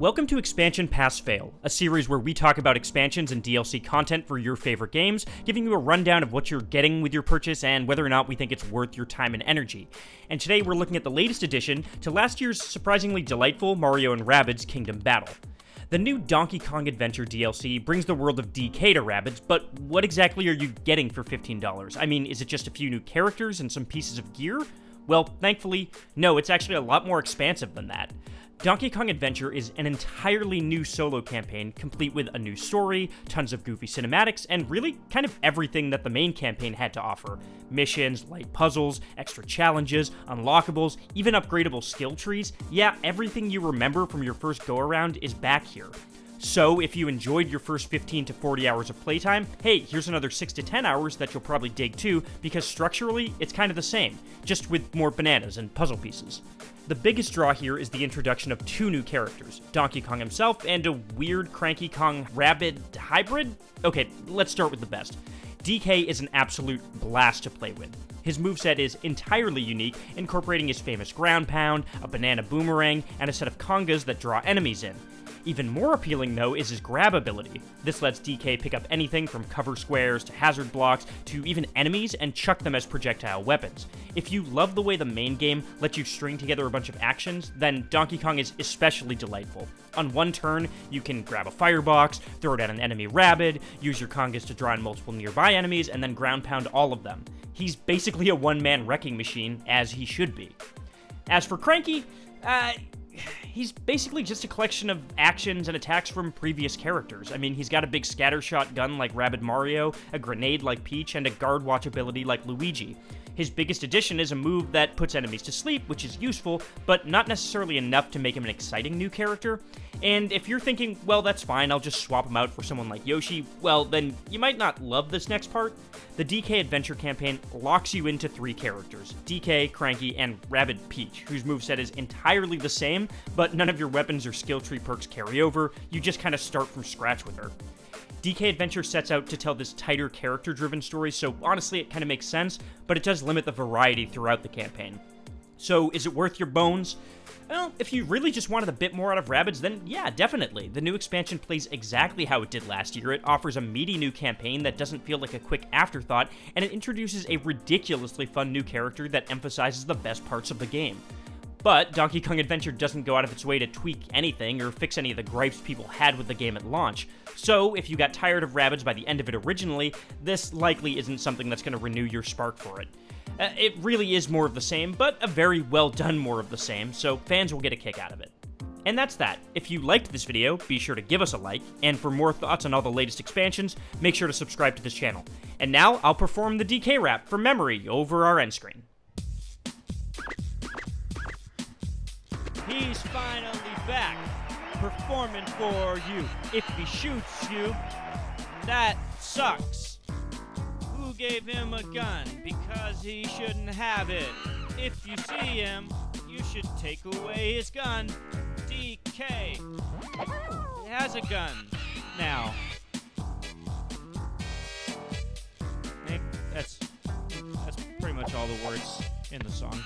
Welcome to Expansion Pass Fail, a series where we talk about expansions and DLC content for your favorite games, giving you a rundown of what you're getting with your purchase and whether or not we think it's worth your time and energy. And today we're looking at the latest addition to last year's surprisingly delightful Mario and Rabbids Kingdom Battle. The new Donkey Kong Adventure DLC brings the world of DK to Rabbids, but what exactly are you getting for $15? I mean, is it just a few new characters and some pieces of gear? Well, thankfully, no, it's actually a lot more expansive than that. Donkey Kong Adventure is an entirely new solo campaign, complete with a new story, tons of goofy cinematics, and really kind of everything that the main campaign had to offer. Missions, light puzzles, extra challenges, unlockables, even upgradable skill trees. Yeah, everything you remember from your first go-around is back here. So, if you enjoyed your first 15 to 40 hours of playtime, hey, here's another 6 to 10 hours that you'll probably dig too, because structurally, it's kind of the same, just with more bananas and puzzle pieces. The biggest draw here is the introduction of two new characters, Donkey Kong himself and a weird Cranky Kong Rabbid hybrid? Okay, let's start with the best. DK is an absolute blast to play with. His moveset is entirely unique, incorporating his famous ground pound, a banana boomerang, and a set of congas that draw enemies in. Even more appealing, though, is his grab ability. This lets DK pick up anything from cover squares to hazard blocks to even enemies and chuck them as projectile weapons. If you love the way the main game lets you string together a bunch of actions, then Donkey Kong is especially delightful. On one turn, you can grab a firebox, throw it at an enemy Rabbid, use your congas to draw in multiple nearby enemies, and then ground pound all of them. He's basically a one-man wrecking machine, as he should be. As for Cranky, he's basically just a collection of actions and attacks from previous characters. I mean, he's got a big scattershot gun like Rabbid Mario, a grenade like Peach, and a guard watch ability like Luigi. His biggest addition is a move that puts enemies to sleep, which is useful, but not necessarily enough to make him an exciting new character. And if you're thinking, well, that's fine, I'll just swap him out for someone like Yoshi, well, then you might not love this next part. The DK Adventure campaign locks you into three characters, DK, Cranky, and Rabbid Peach, whose moveset is entirely the same, but none of your weapons or skill tree perks carry over. You just kind of start from scratch with her. DK Adventure sets out to tell this tighter character-driven story, so honestly it kind of makes sense, but it does limit the variety throughout the campaign. So, is it worth your bones? Well, if you really just wanted a bit more out of Rabbids, then yeah, definitely. The new expansion plays exactly how it did last year. It offers a meaty new campaign that doesn't feel like a quick afterthought, and it introduces a ridiculously fun new character that emphasizes the best parts of the game. But Donkey Kong Adventure doesn't go out of its way to tweak anything or fix any of the gripes people had with the game at launch. So, if you got tired of Rabbids by the end of it originally, this likely isn't something that's going to renew your spark for it. It really is more of the same, but a very well done more of the same, so fans will get a kick out of it. And that's that. If you liked this video, be sure to give us a like, and for more thoughts on all the latest expansions, make sure to subscribe to this channel. And now, I'll perform the DK rap from memory over our end screen. He's finally back, performing for you. If he shoots you, that sucks. Who gave him a gun? Because he shouldn't have it. If you see him, you should take away his gun. DK has a gun now. That's pretty much all the words in the song.